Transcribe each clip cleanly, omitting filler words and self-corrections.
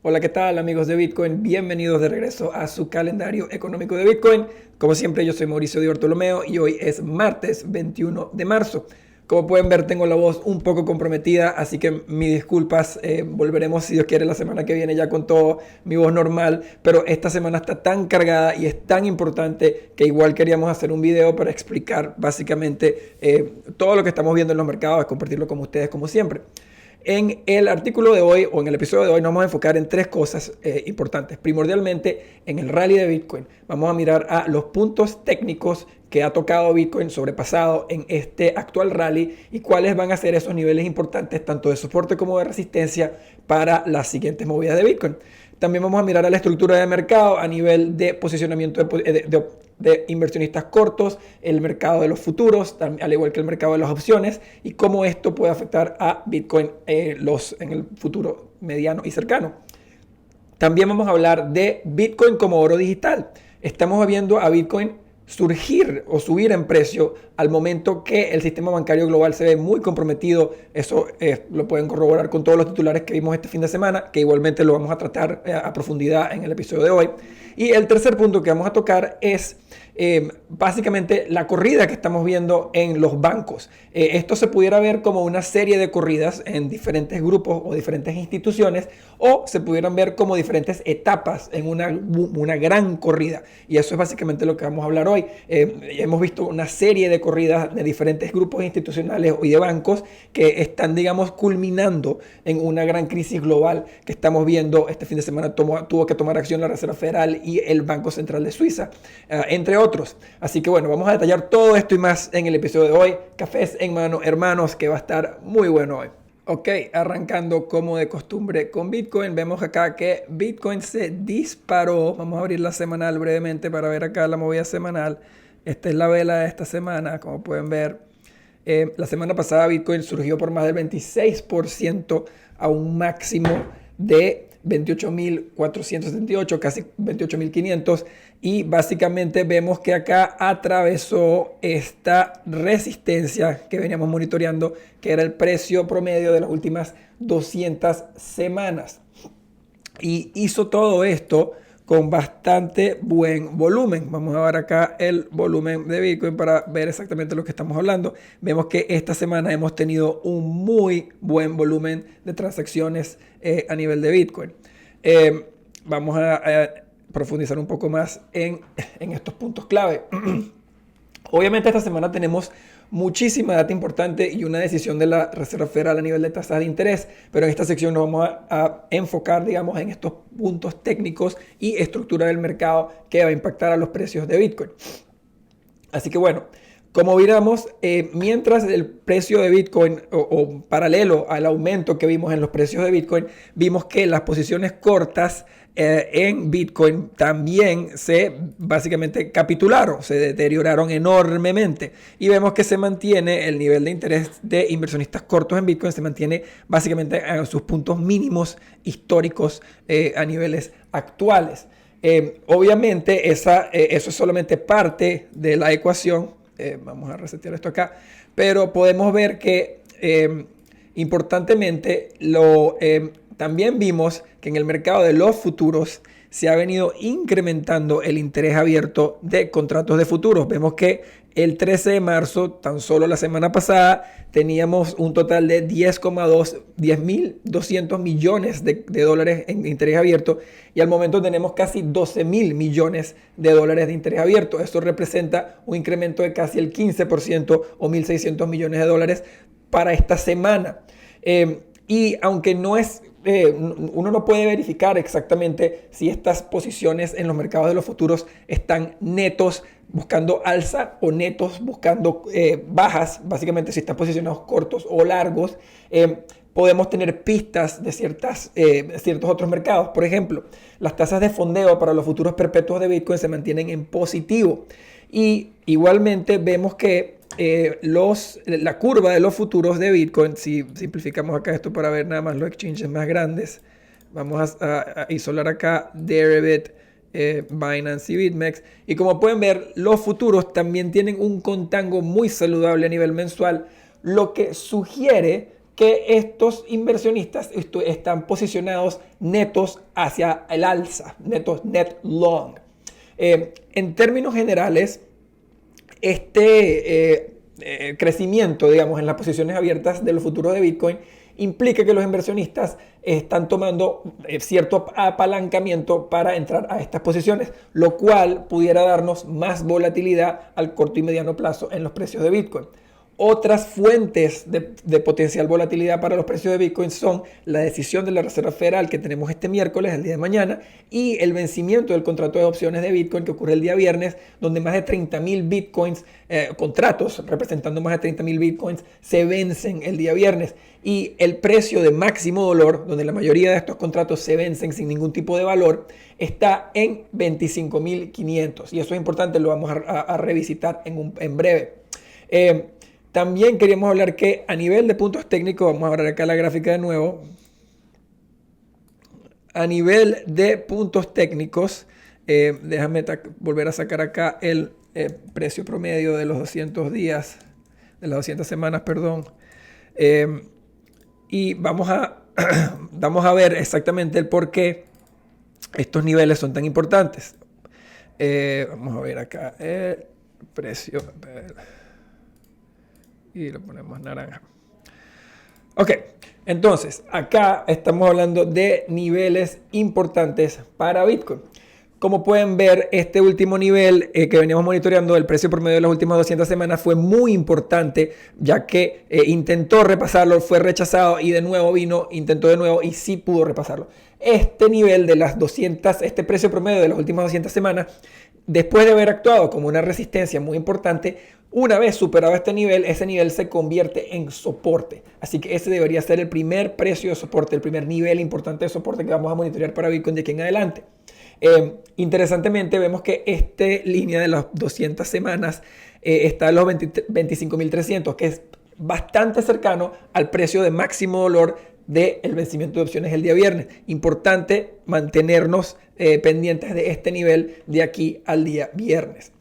Hola, ¿qué tal amigos de Bitcoin? Bienvenidos de regreso a su calendario económico de Bitcoin. Como siempre, yo soy Mauricio Di Bartolomeo y hoy es martes 21 de marzo. Como pueden ver, tengo la voz un poco comprometida, así que mis disculpas. Volveremos, si Dios quiere, la semana que viene ya con todo mi voz normal. Pero esta semana está tan cargada y es tan importante que igual queríamos hacer un video para explicar básicamente todo lo que estamos viendo en los mercados, compartirlo con ustedes como siempre. En el artículo de hoy o en el episodio de hoy nos vamos a enfocar en tres cosas importantes. Primordialmente en el rally de Bitcoin. Vamos a mirar a los puntos técnicos que ha tocado Bitcoin sobrepasado en este actual rally y cuáles van a ser esos niveles importantes tanto de soporte como de resistencia para las siguientes movidas de Bitcoin. También vamos a mirar a la estructura de mercado a nivel de posicionamiento de inversionistas cortos, el mercado de los futuros, al igual que el mercado de las opciones, y cómo esto puede afectar a Bitcoin en el futuro mediano y cercano. También vamos a hablar de Bitcoin como oro digital. Estamos viendo a Bitcoin surgir o subir en precio al momento que el sistema bancario global se ve muy comprometido. Eso lo pueden corroborar con todos los titulares que vimos este fin de semana, que igualmente lo vamos a tratar a profundidad en el episodio de hoy. Y el tercer punto que vamos a tocar es básicamente la corrida que estamos viendo en los bancos. Esto se pudiera ver como una serie de corridas en diferentes grupos o diferentes instituciones, o se pudieran ver como diferentes etapas en una gran corrida. Y eso es básicamente lo que vamos a hablar hoy. Hemos visto una serie de corridas de diferentes grupos institucionales y de bancos que están, digamos, culminando en una gran crisis global que estamos viendo. Este fin de semana tuvo que tomar acción la Reserva Federal y el Banco Central de Suiza, entre otros. Así que bueno, vamos a detallar todo esto y más en el episodio de hoy. Cafés en mano, hermanos, que va a estar muy bueno hoy. Ok, arrancando como de costumbre con Bitcoin, vemos acá que Bitcoin se disparó. Vamos a abrir la semanal brevemente para ver acá la movida semanal. Esta es la vela de esta semana, como pueden ver. La semana pasada Bitcoin surgió por más del 26% a un máximo de 28.478, casi 28.500, y básicamente vemos que acá atravesó esta resistencia que veníamos monitoreando, que era el precio promedio de las últimas 200 semanas, y hizo todo esto con bastante buen volumen. Vamos a ver acá el volumen de Bitcoin para ver exactamente lo que estamos hablando. Vemos que esta semana hemos tenido un muy buen volumen de transacciones a nivel de Bitcoin. Vamos a profundizar un poco más en estos puntos clave. Obviamente esta semana tenemos muchísima data importante y una decisión de la Reserva Federal a nivel de tasas de interés, pero en esta sección nos vamos a enfocar, digamos, en estos puntos técnicos y estructura del mercado que va a impactar a los precios de Bitcoin. Así que bueno, como miramos, mientras el precio de Bitcoin o paralelo al aumento que vimos en los precios de Bitcoin, vimos que las posiciones cortas en Bitcoin también se básicamente capitularon, se deterioraron enormemente, y vemos que se mantiene el nivel de interés de inversionistas cortos en Bitcoin, se mantiene básicamente en sus puntos mínimos históricos a niveles actuales. Obviamente eso es solamente parte de la ecuación. Vamos a resetear esto acá, pero podemos ver que importantemente también vimos que en el mercado de los futuros se ha venido incrementando el interés abierto de contratos de futuros. Vemos que el 13 de marzo, tan solo la semana pasada, teníamos un total de 10.200 millones de dólares en interés abierto, y al momento tenemos casi 12.000 millones de dólares de interés abierto. Esto representa un incremento de casi el 15% o 1.600 millones de dólares para esta semana. Y aunque no es uno no puede verificar exactamente si estas posiciones en los mercados de los futuros están netos buscando alza o netos buscando bajas, básicamente si están posicionados cortos o largos. Podemos tener pistas de ciertos otros mercados. Por ejemplo, las tasas de fondeo para los futuros perpetuos de Bitcoin se mantienen en positivo, y igualmente vemos que la curva de los futuros de Bitcoin, si simplificamos acá esto para ver nada más los exchanges más grandes, vamos a isolar acá Deribit, Binance y BitMEX, y como pueden ver, los futuros también tienen un contango muy saludable a nivel mensual, lo que sugiere que estos inversionistas están posicionados netos hacia el alza, netos net long. En términos generales, este crecimiento, digamos, en las posiciones abiertas de los futuros de Bitcoin implica que los inversionistas están tomando cierto apalancamiento para entrar a estas posiciones, lo cual pudiera darnos más volatilidad al corto y mediano plazo en los precios de Bitcoin. Otras fuentes de potencial volatilidad para los precios de Bitcoin son la decisión de la Reserva Federal que tenemos este miércoles, el día de mañana, y el vencimiento del contrato de opciones de Bitcoin que ocurre el día viernes, donde más de 30.000 Bitcoins, contratos representando más de 30.000 Bitcoins, se vencen el día viernes. Y el precio de máximo dolor, donde la mayoría de estos contratos se vencen sin ningún tipo de valor, está en 25.500. Y eso es importante, lo vamos a revisitar en breve. También queríamos hablar que a nivel de puntos técnicos, vamos a ver acá la gráfica de nuevo. A nivel de puntos técnicos, déjame volver a sacar acá el precio promedio de los 200 días, de las 200 semanas, perdón. Y vamos a ver exactamente el por qué estos niveles son tan importantes. Vamos a ver acá el precio. Y lo ponemos naranja. Ok, entonces acá estamos hablando de niveles importantes para Bitcoin. Como pueden ver, este último nivel que veníamos monitoreando, el precio promedio de las últimas 200 semanas, fue muy importante, ya que intentó repasarlo, fue rechazado y de nuevo vino, intentó de nuevo y sí pudo repasarlo. Este nivel de las 200, este precio promedio de las últimas 200 semanas, después de haber actuado como una resistencia muy importante, una vez superado este nivel, ese nivel se convierte en soporte. Así que ese debería ser el primer precio de soporte, el primer nivel importante de soporte que vamos a monitorear para Bitcoin de aquí en adelante. Interesantemente, vemos que esta línea de las 200 semanas está en los 25.300, que es bastante cercano al precio de máximo dolor del vencimiento de opciones el día viernes. Importante mantenernos pendientes de este nivel de aquí al día viernes.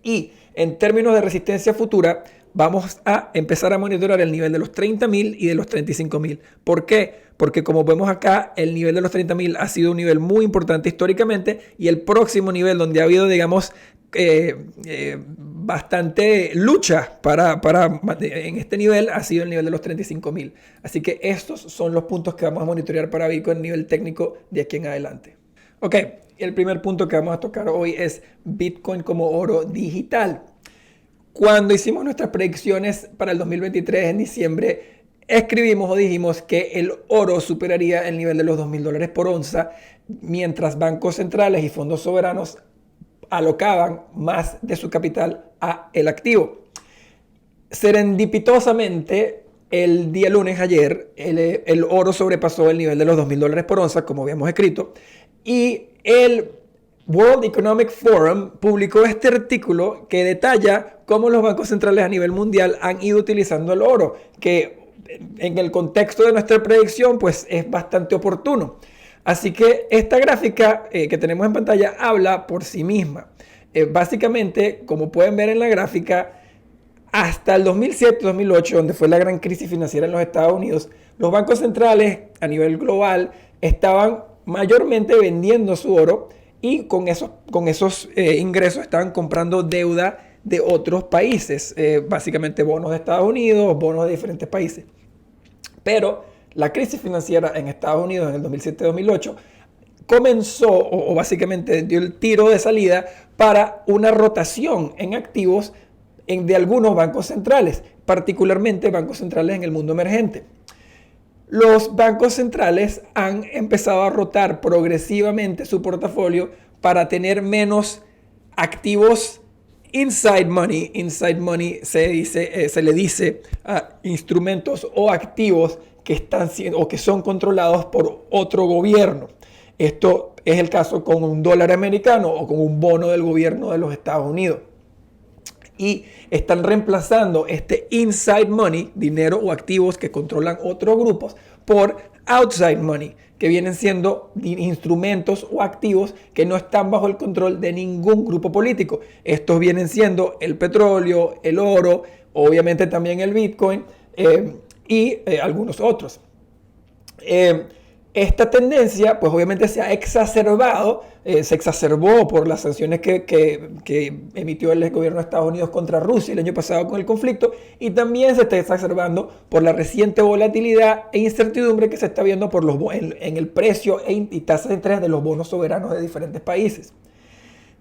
Y en términos de resistencia futura, vamos a empezar a monitorear el nivel de los 30.000 y de los 35.000. ¿Por qué? Porque como vemos acá, el nivel de los 30.000 ha sido un nivel muy importante históricamente y el próximo nivel donde ha habido, digamos, bastante lucha en este nivel ha sido el nivel de los 35.000. Así que estos son los puntos que vamos a monitorear para Bitcoin a nivel técnico de aquí en adelante. Ok, el primer punto que vamos a tocar hoy es Bitcoin como oro digital. Cuando hicimos nuestras predicciones para el 2023 en diciembre, escribimos o dijimos que el oro superaría el nivel de los $2.000 por onza, mientras bancos centrales y fondos soberanos alocaban más de su capital a el activo. Serendipitosamente, el día lunes ayer, el oro sobrepasó el nivel de los $2.000 por onza, como habíamos escrito, y el World Economic Forum publicó este artículo que detalla cómo los bancos centrales a nivel mundial han ido utilizando el oro, que en el contexto de nuestra predicción pues es bastante oportuno. Así que esta gráfica que tenemos en pantalla habla por sí misma. Básicamente, como pueden ver en la gráfica, hasta el 2007-2008, donde fue la gran crisis financiera en los Estados Unidos, los bancos centrales a nivel global estaban mayormente vendiendo su oro y con esos ingresos estaban comprando deuda de otros países, básicamente bonos de Estados Unidos, bonos de diferentes países. Pero la crisis financiera en Estados Unidos en el 2007-2008 comenzó o básicamente dio el tiro de salida para una rotación en activos de algunos bancos centrales, particularmente bancos centrales en el mundo emergente. Los bancos centrales han empezado a rotar progresivamente su portafolio para tener menos activos inside money. Inside money se le dice a instrumentos o activos que están siendo o que son controlados por otro gobierno. Esto es el caso con un dólar americano o con un bono del gobierno de los Estados Unidos. Y están reemplazando este inside money, dinero o activos que controlan otros grupos, por outside money, que vienen siendo instrumentos o activos que no están bajo el control de ningún grupo político. Estos vienen siendo el petróleo, el oro, obviamente también el Bitcoin, y algunos otros. Esta tendencia, pues obviamente se exacerbó por las sanciones que emitió el gobierno de Estados Unidos contra Rusia el año pasado con el conflicto, y también se está exacerbando por la reciente volatilidad e incertidumbre que se está viendo por en el precio y tasas de interés de los bonos soberanos de diferentes países.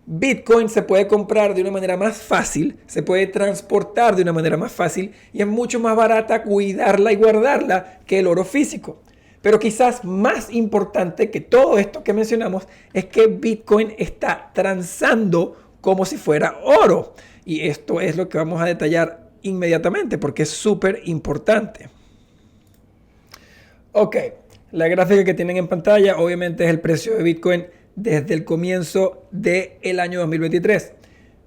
Bitcoin se puede comprar de una manera más fácil, se puede transportar de una manera más fácil y es mucho más barata cuidarla y guardarla que el oro físico. Pero quizás más importante que todo esto que mencionamos es que Bitcoin está transando como si fuera oro. Y esto es lo que vamos a detallar inmediatamente porque es súper importante. Ok, la gráfica que tienen en pantalla obviamente es el precio de Bitcoin desde el comienzo del año 2023.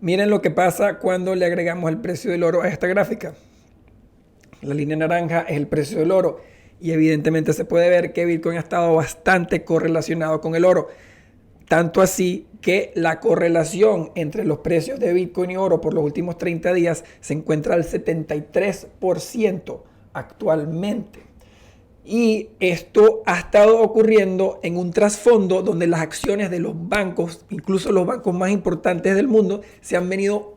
Miren lo que pasa cuando le agregamos el precio del oro a esta gráfica. La línea naranja es el precio del oro. Y evidentemente se puede ver que Bitcoin ha estado bastante correlacionado con el oro. Tanto así que la correlación entre los precios de Bitcoin y oro por los últimos 30 días se encuentra al 73% actualmente. Y esto ha estado ocurriendo en un trasfondo donde las acciones de los bancos, incluso los bancos más importantes del mundo, se han venido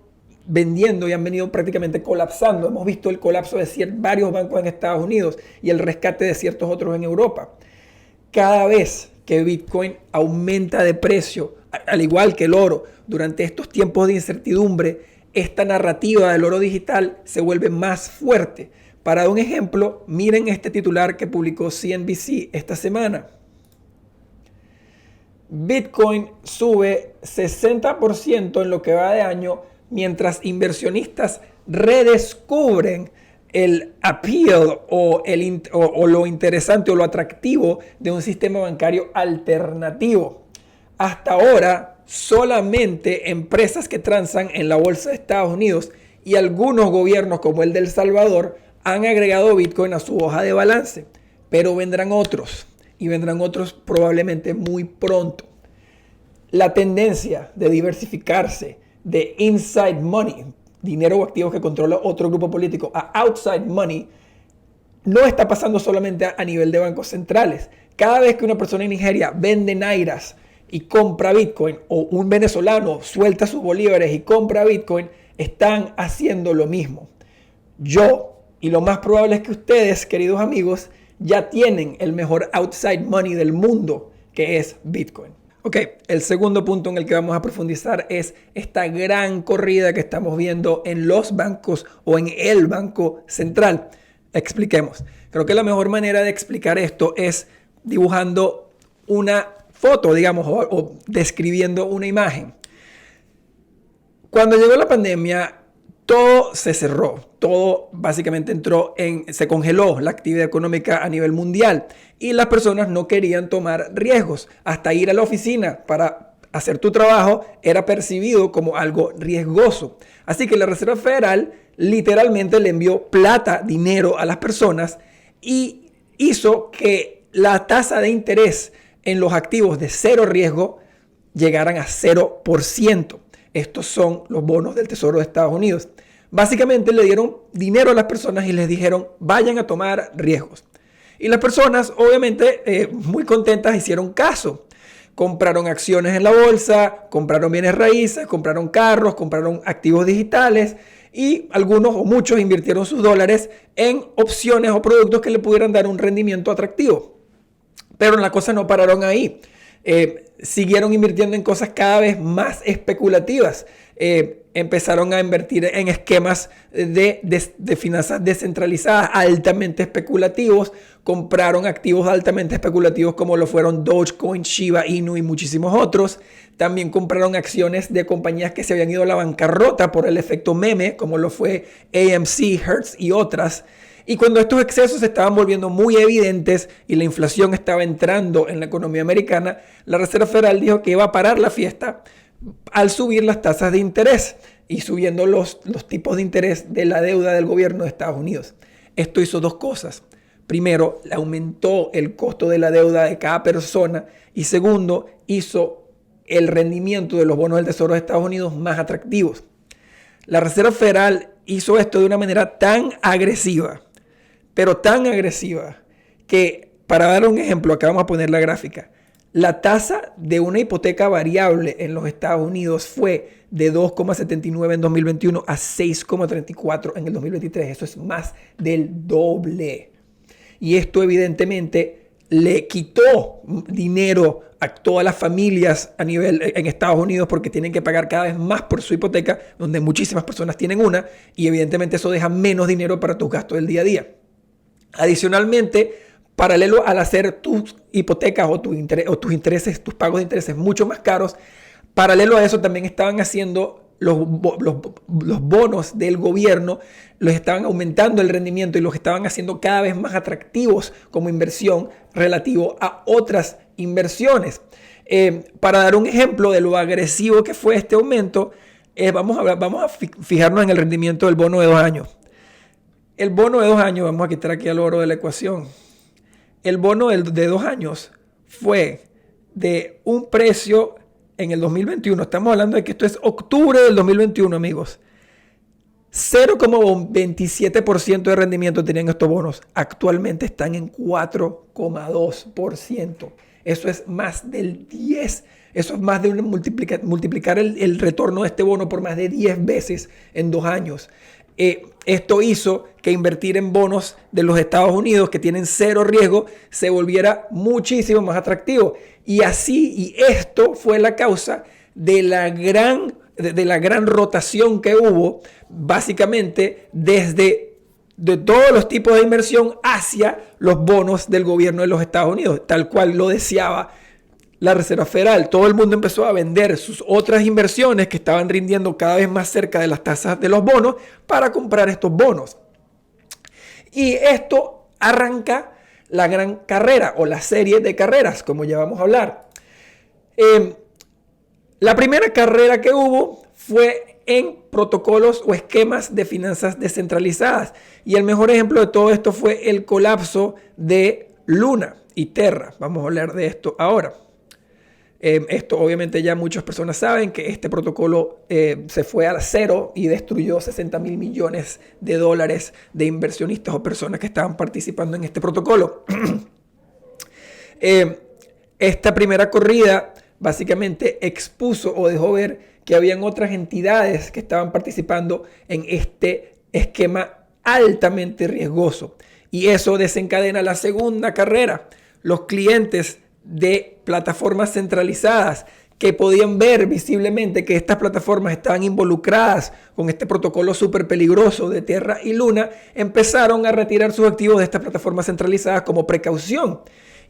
vendiendo y han venido prácticamente colapsando. Hemos visto el colapso de varios bancos en Estados Unidos y el rescate de ciertos otros en Europa. Cada vez que Bitcoin aumenta de precio, al igual que el oro, durante estos tiempos de incertidumbre, esta narrativa del oro digital se vuelve más fuerte. Para dar un ejemplo, miren este titular que publicó CNBC esta semana. Bitcoin sube 60% en lo que va de año, mientras inversionistas redescubren el appeal o lo interesante o lo atractivo de un sistema bancario alternativo. Hasta ahora, solamente empresas que transan en la bolsa de Estados Unidos y algunos gobiernos como el de El Salvador han agregado Bitcoin a su hoja de balance, pero vendrán otros y vendrán otros probablemente muy pronto. La tendencia de diversificarse de inside money, dinero o activos que controla otro grupo político, a outside money, no está pasando solamente a nivel de bancos centrales. Cada vez que una persona en Nigeria vende nairas y compra Bitcoin, o un venezolano suelta sus bolívares y compra Bitcoin, están haciendo lo mismo. Yo, y lo más probable es que ustedes, queridos amigos, ya tienen el mejor outside money del mundo, que es Bitcoin. Ok, el segundo punto en el que vamos a profundizar es esta gran corrida que estamos viendo en los bancos o en el Banco Central. Expliquemos. Creo que la mejor manera de explicar esto es dibujando una foto, digamos, o describiendo una imagen. Cuando llegó la pandemia, todo se cerró, todo básicamente se congeló la actividad económica a nivel mundial y las personas no querían tomar riesgos. Hasta ir a la oficina para hacer tu trabajo era percibido como algo riesgoso. Así que la Reserva Federal literalmente le envió plata, dinero a las personas y hizo que la tasa de interés en los activos de cero riesgo llegaran a 0%. Estos son los bonos del Tesoro de Estados Unidos. Básicamente le dieron dinero a las personas y les dijeron vayan a tomar riesgos. Y las personas obviamente muy contentas hicieron caso. Compraron acciones en la bolsa, compraron bienes raíces, compraron carros, compraron activos digitales y algunos o muchos invirtieron sus dólares en opciones o productos que le pudieran dar un rendimiento atractivo. Pero las cosas no pararon ahí. Siguieron invirtiendo en cosas cada vez más especulativas. Empezaron a invertir en esquemas de finanzas descentralizadas altamente especulativos. Compraron activos altamente especulativos como lo fueron Dogecoin, Shiba Inu y muchísimos otros. También compraron acciones de compañías que se habían ido a la bancarrota por el efecto meme, como lo fue AMC, Hertz y otras. Y cuando estos excesos se estaban volviendo muy evidentes y la inflación estaba entrando en la economía americana, la Reserva Federal dijo que iba a parar la fiesta al subir las tasas de interés y subiendo los tipos de interés de la deuda del gobierno de Estados Unidos. Esto hizo dos cosas. Primero, aumentó el costo de la deuda de cada persona y segundo, hizo el rendimiento de los bonos del Tesoro de Estados Unidos más atractivos. La Reserva Federal hizo esto de una manera tan agresiva, pero tan agresiva que, para dar un ejemplo, acá vamos a poner la gráfica. La tasa de una hipoteca variable en los Estados Unidos fue de 2,79 en 2021 a 6,34 en el 2023. Eso es más del doble. Y esto evidentemente le quitó dinero a todas las familias a nivel en Estados Unidos porque tienen que pagar cada vez más por su hipoteca, donde muchísimas personas tienen una, y evidentemente eso deja menos dinero para tus gastos del día a día. Adicionalmente, paralelo al hacer tus hipotecas o tus intereses, tus pagos de intereses mucho más caros, paralelo a eso también estaban haciendo los bonos del gobierno, los estaban aumentando el rendimiento y los estaban haciendo cada vez más atractivos como inversión relativo a otras inversiones. Para dar un ejemplo de lo agresivo que fue este aumento, vamos a fijarnos en el rendimiento del bono de 2 años. El bono de 2 años, vamos a quitar aquí al oro de la ecuación. El bono de 2 años fue de un precio en el 2021. Estamos hablando de que esto es octubre del 2021, amigos. 0,27% de rendimiento tenían estos bonos. Actualmente están en 4,2%. Eso es más del 10. Eso es más de multiplicar el retorno de este bono por más de 10 veces en 2 años. Esto hizo que invertir en bonos de los Estados Unidos, que tienen cero riesgo, se volviera muchísimo más atractivo. Y esto fue la causa de la gran rotación que hubo, básicamente de todos los tipos de inversión hacia los bonos del gobierno de los Estados Unidos, tal cual lo deseaba la Reserva Federal. Todo el mundo empezó a vender sus otras inversiones que estaban rindiendo cada vez más cerca de las tasas de los bonos para comprar estos bonos. Y esto arranca la gran carrera o la serie de carreras, como ya vamos a hablar. La primera carrera que hubo fue en protocolos o esquemas de finanzas descentralizadas. Y el mejor ejemplo de todo esto fue el colapso de Luna y Terra. Vamos a hablar de esto ahora. Esto obviamente ya muchas personas saben que este protocolo se fue a cero y destruyó 60 mil millones de dólares de inversionistas o personas que estaban participando en este protocolo. Esta primera corrida básicamente expuso o dejó ver que habían otras entidades que estaban participando en este esquema altamente riesgoso. Y eso desencadena la segunda carrera. Los clientes de plataformas centralizadas que podían ver visiblemente que estas plataformas estaban involucradas con este protocolo súper peligroso de Terra y Luna, empezaron a retirar sus activos de estas plataformas centralizadas como precaución.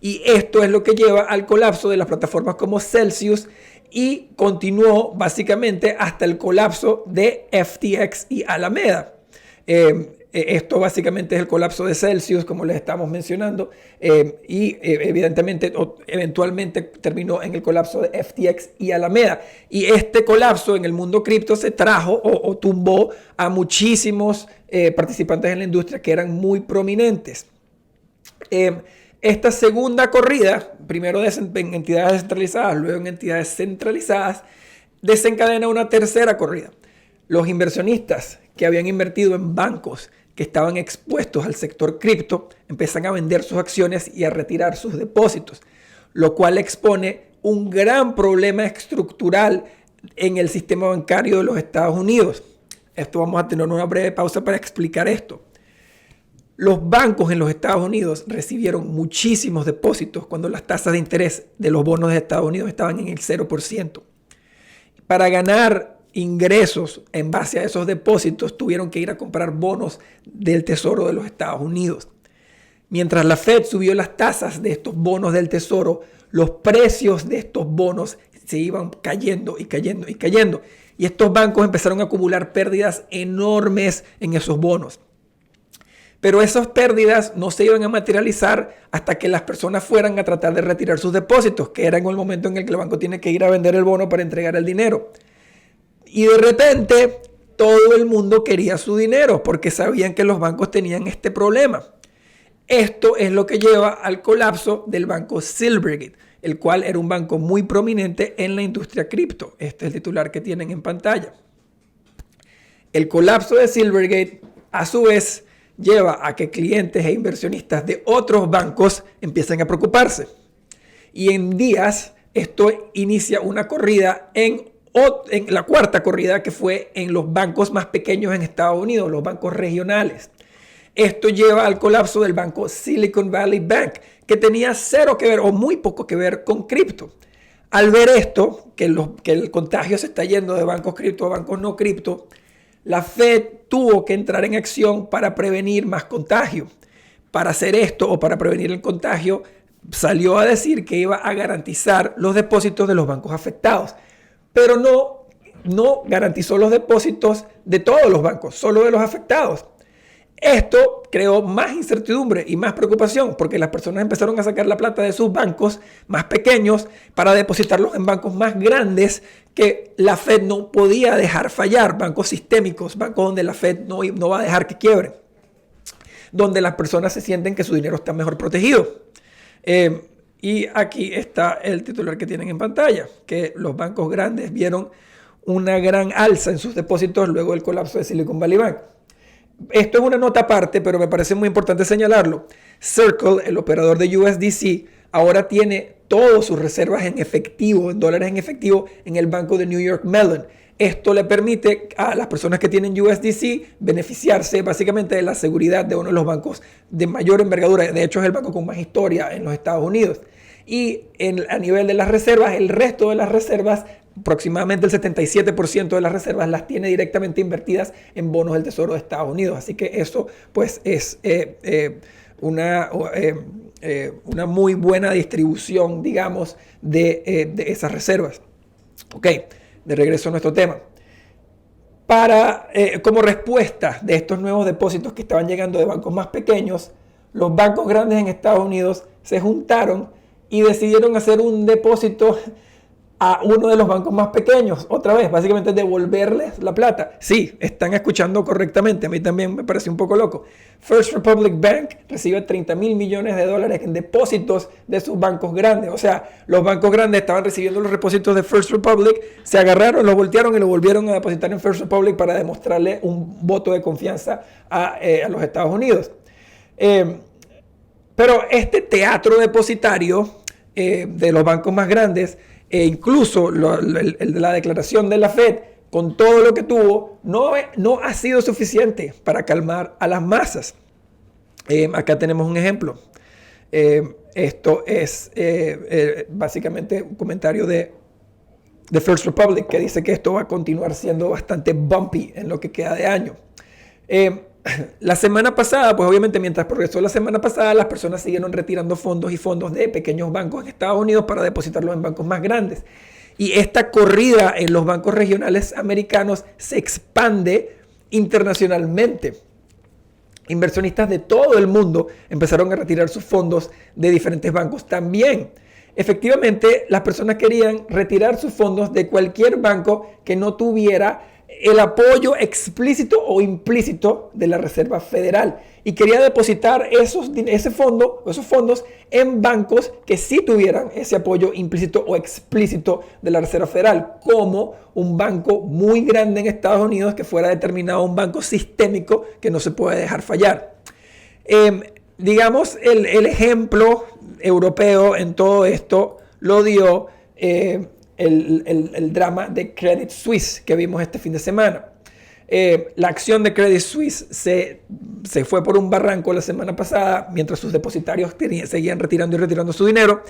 Y esto es lo que lleva al colapso de las plataformas como Celsius y continuó básicamente hasta el colapso de FTX y Alameda. Esto básicamente es el colapso de Celsius, como les estamos mencionando, evidentemente, eventualmente terminó en el colapso de FTX y Alameda. Y este colapso en el mundo cripto se trajo o tumbó a muchísimos participantes en la industria que eran muy prominentes. Esta segunda corrida, primero en entidades descentralizadas, luego en entidades centralizadas, desencadena una tercera corrida. Los inversionistas que habían invertido en bancos que estaban expuestos al sector cripto empiezan a vender sus acciones y a retirar sus depósitos, lo cual expone un gran problema estructural en el sistema bancario de los Estados Unidos. Esto vamos a tener una breve pausa para explicar esto. Los bancos en los Estados Unidos recibieron muchísimos depósitos cuando las tasas de interés de los bonos de Estados Unidos estaban en el 0%. Para ganar ingresos en base a esos depósitos tuvieron que ir a comprar bonos del Tesoro de los Estados Unidos. Mientras la Fed subió las tasas de estos bonos del Tesoro, los precios de estos bonos se iban cayendo y cayendo y cayendo. Y estos bancos empezaron a acumular pérdidas enormes en esos bonos. Pero esas pérdidas no se iban a materializar hasta que las personas fueran a tratar de retirar sus depósitos, que era en el momento en el que el banco tiene que ir a vender el bono para entregar el dinero. Y de repente todo el mundo quería su dinero porque sabían que los bancos tenían este problema. Esto es lo que lleva al colapso del banco Silvergate, el cual era un banco muy prominente en la industria cripto. Este es el titular que tienen en pantalla. El colapso de Silvergate, a su vez, lleva a que clientes e inversionistas de otros bancos empiecen a preocuparse. Y en días esto inicia una corrida en la cuarta corrida, que fue en los bancos más pequeños en Estados Unidos, los bancos regionales. Esto lleva al colapso del banco Silicon Valley Bank, que tenía cero que ver o muy poco que ver con cripto. Al ver esto, que el contagio se está yendo de bancos cripto a bancos no cripto, la Fed tuvo que entrar en acción para prevenir más contagio. Para hacer esto o para prevenir el contagio, salió a decir que iba a garantizar los depósitos de los bancos afectados, pero no garantizó los depósitos de todos los bancos, solo de los afectados. Esto creó más incertidumbre y más preocupación porque las personas empezaron a sacar la plata de sus bancos más pequeños para depositarlos en bancos más grandes que la Fed no podía dejar fallar, bancos sistémicos, bancos donde la Fed no va a dejar que quiebren, donde las personas se sienten que su dinero está mejor protegido. Y aquí está el titular que tienen en pantalla, que los bancos grandes vieron una gran alza en sus depósitos luego del colapso de Silicon Valley Bank. Esto es una nota aparte, pero me parece muy importante señalarlo. Circle, el operador de USDC, ahora tiene todas sus reservas en efectivo, en dólares en efectivo, en el banco de New York Mellon. Esto le permite a las personas que tienen USDC beneficiarse básicamente de la seguridad de uno de los bancos de mayor envergadura. De hecho, es el banco con más historia en los Estados Unidos. Y a nivel de las reservas, el resto de las reservas, aproximadamente el 77% de las reservas las tiene directamente invertidas en bonos del Tesoro de Estados Unidos. Así que eso pues es una muy buena distribución, digamos, de esas reservas. Ok, de regreso a nuestro tema. Como respuesta de estos nuevos depósitos que estaban llegando de bancos más pequeños, los bancos grandes en Estados Unidos se juntaron y decidieron hacer un depósito a uno de los bancos más pequeños, otra vez, básicamente devolverles la plata. Sí, están escuchando correctamente, a mí también me parece un poco loco. First Republic Bank recibe $30 mil millones en depósitos de sus bancos grandes. O sea, los bancos grandes estaban recibiendo los depósitos de First Republic, se agarraron, los voltearon y lo volvieron a depositar en First Republic para demostrarle un voto de confianza a los Estados Unidos. Pero este teatro depositario de los bancos más grandes, e incluso la declaración de la Fed, con todo lo que tuvo, no ha sido suficiente para calmar a las masas. Acá tenemos un ejemplo. Esto es básicamente un comentario de First Republic, que dice que esto va a continuar siendo bastante bumpy en lo que queda de año. La semana pasada, pues obviamente mientras progresó la semana pasada, las personas siguieron retirando fondos y fondos de pequeños bancos en Estados Unidos para depositarlos en bancos más grandes. Y esta corrida en los bancos regionales americanos se expande internacionalmente. Inversionistas de todo el mundo empezaron a retirar sus fondos de diferentes bancos también. Efectivamente, las personas querían retirar sus fondos de cualquier banco que no tuviera el apoyo explícito o implícito de la Reserva Federal y quería depositar esos fondos en bancos que sí tuvieran ese apoyo implícito o explícito de la Reserva Federal, como un banco muy grande en Estados Unidos que fuera determinado un banco sistémico que no se puede dejar fallar. Digamos, el ejemplo europeo en todo esto lo dio el drama de Credit Suisse que vimos este fin de semana. La acción de Credit Suisse se fue por un barranco la semana pasada mientras sus depositarios seguían retirando su dinero.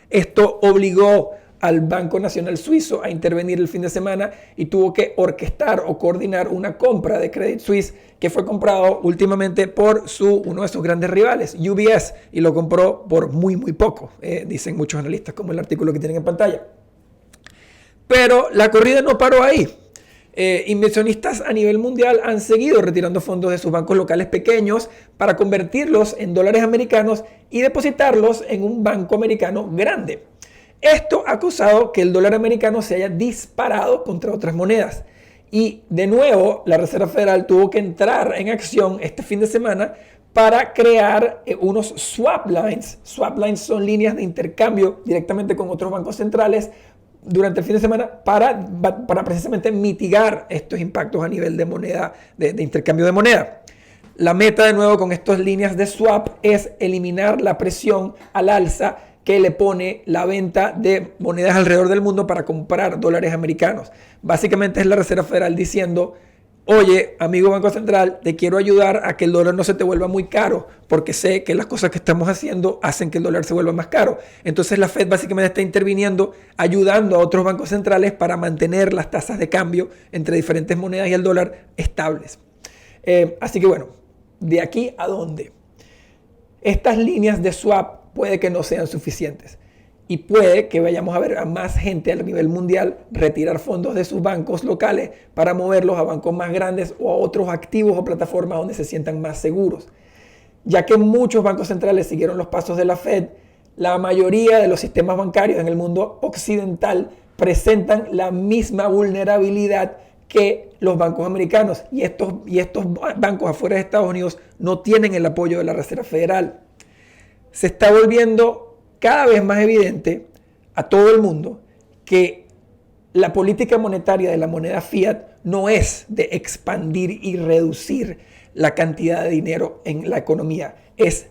Esto obligó al Banco Nacional Suizo a intervenir el fin de semana y tuvo que orquestar o coordinar una compra de Credit Suisse que fue comprado últimamente por uno de sus grandes rivales, UBS, y lo compró por muy poco, dicen muchos analistas, como el artículo que tienen en pantalla. Pero la corrida no paró ahí. Inversionistas a nivel mundial han seguido retirando fondos de sus bancos locales pequeños para convertirlos en dólares americanos y depositarlos en un banco americano grande. Esto ha causado que el dólar americano se haya disparado contra otras monedas. Y de nuevo, la Reserva Federal tuvo que entrar en acción este fin de semana para crear unos swap lines. Swap lines son líneas de intercambio directamente con otros bancos centrales durante el fin de semana para precisamente mitigar estos impactos a nivel de moneda, de intercambio de moneda. La meta de nuevo con estas líneas de swap es eliminar la presión al alza que le pone la venta de monedas alrededor del mundo para comprar dólares americanos. Básicamente es la Reserva Federal diciendo: oye, amigo Banco Central, te quiero ayudar a que el dólar no se te vuelva muy caro, porque sé que las cosas que estamos haciendo hacen que el dólar se vuelva más caro. Entonces la Fed básicamente está interviniendo, ayudando a otros bancos centrales para mantener las tasas de cambio entre diferentes monedas y el dólar estables. Así que bueno, ¿de aquí a dónde? Estas líneas de swap puede que no sean suficientes. Y puede que vayamos a ver a más gente a nivel mundial retirar fondos de sus bancos locales para moverlos a bancos más grandes o a otros activos o plataformas donde se sientan más seguros. Ya que muchos bancos centrales siguieron los pasos de la Fed, la mayoría de los sistemas bancarios en el mundo occidental presentan la misma vulnerabilidad que los bancos americanos. Y estos bancos afuera de Estados Unidos no tienen el apoyo de la Reserva Federal. Se está volviendo cada vez más evidente a todo el mundo que la política monetaria de la moneda fiat no es de expandir y reducir la cantidad de dinero en la economía, es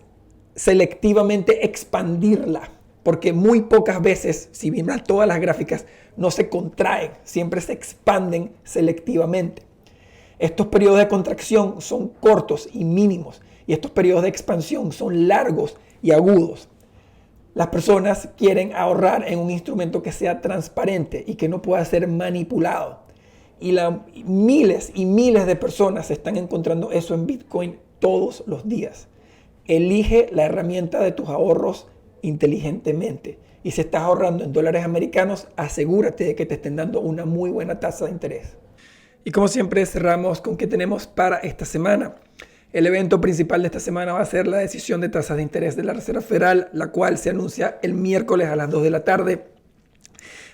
selectivamente expandirla, porque muy pocas veces, si miran todas las gráficas, no se contraen, siempre se expanden selectivamente. Estos periodos de contracción son cortos y mínimos, y estos periodos de expansión son largos y agudos. Las personas quieren ahorrar en un instrumento que sea transparente y que no pueda ser manipulado. Y miles y miles de personas están encontrando eso en Bitcoin todos los días. Elige la herramienta de tus ahorros inteligentemente. Y si estás ahorrando en dólares americanos, asegúrate de que te estén dando una muy buena tasa de interés. Y como siempre cerramos con qué tenemos para esta semana. El evento principal de esta semana va a ser la decisión de tasas de interés de la Reserva Federal, la cual se anuncia el miércoles a las 2 de la tarde.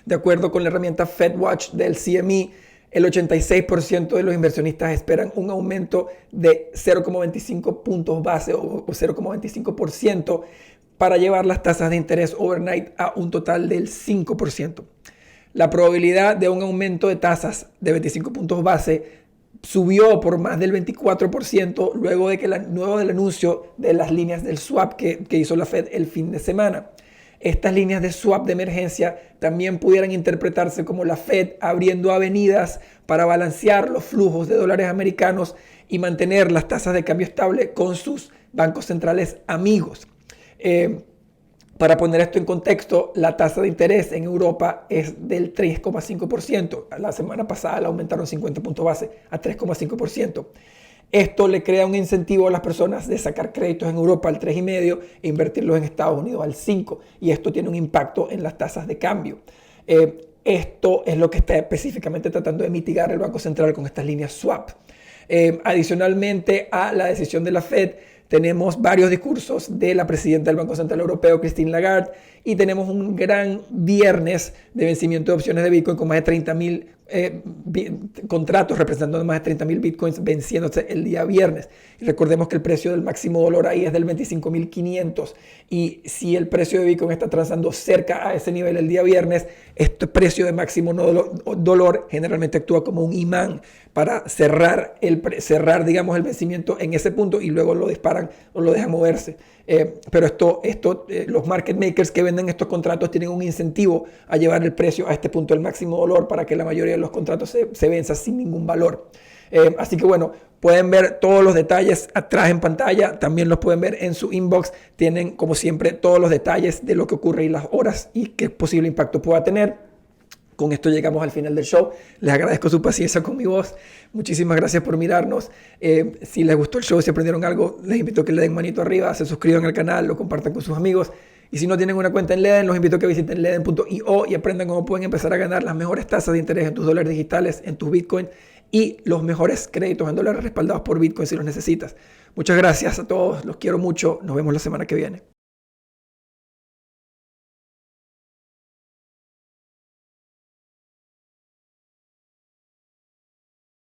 De acuerdo con la herramienta FedWatch del CME, el 86% de los inversionistas esperan un aumento de 0,25 puntos base o 0,25% para llevar las tasas de interés overnight a un total del 5%. La probabilidad de un aumento de tasas de 25 puntos base subió por más del 24% luego del anuncio de las líneas del swap que hizo la Fed el fin de semana. Estas líneas de swap de emergencia también pudieran interpretarse como la Fed abriendo avenidas para balancear los flujos de dólares americanos y mantener las tasas de cambio estable con sus bancos centrales amigos. Para poner esto en contexto, la tasa de interés en Europa es del 3,5%. La semana pasada la aumentaron 50 puntos base a 3,5%. Esto le crea un incentivo a las personas de sacar créditos en Europa al 3,5% e invertirlos en Estados Unidos al 5%. Y esto tiene un impacto en las tasas de cambio. Esto es lo que está específicamente tratando de mitigar el Banco Central con estas líneas swap. Adicionalmente a la decisión de la Fed, tenemos varios discursos de la presidenta del Banco Central Europeo, Christine Lagarde, y tenemos un gran viernes de vencimiento de opciones de Bitcoin con más de 30,000 contratos representando más de 30,000 Bitcoins venciéndose el día viernes. Y recordemos que el precio del máximo dolor ahí es del 25,500 y si el precio de Bitcoin está transando cerca a ese nivel el día viernes, este precio de máximo dolor generalmente actúa como un imán para cerrar digamos, el vencimiento en ese punto y luego lo disparan o lo dejan moverse. Pero los market makers que venden estos contratos tienen un incentivo a llevar el precio a este punto del máximo dolor para que la mayoría de los contratos se venzan sin ningún valor. Así que bueno, pueden ver todos los detalles atrás en pantalla, también los pueden ver en su inbox. Tienen como siempre todos los detalles de lo que ocurre y las horas y qué posible impacto pueda tener. Con esto llegamos al final del show. Les agradezco su paciencia con mi voz. Muchísimas gracias por mirarnos. Si les gustó el show, si aprendieron algo, les invito a que le den manito arriba, se suscriban al canal, lo compartan con sus amigos. Y si no tienen una cuenta en Leden, los invito a que visiten leden.io y aprendan cómo pueden empezar a ganar las mejores tasas de interés en tus dólares digitales, en tus Bitcoin y los mejores créditos en dólares respaldados por Bitcoin si los necesitas. Muchas gracias a todos. Los quiero mucho. Nos vemos la semana que viene.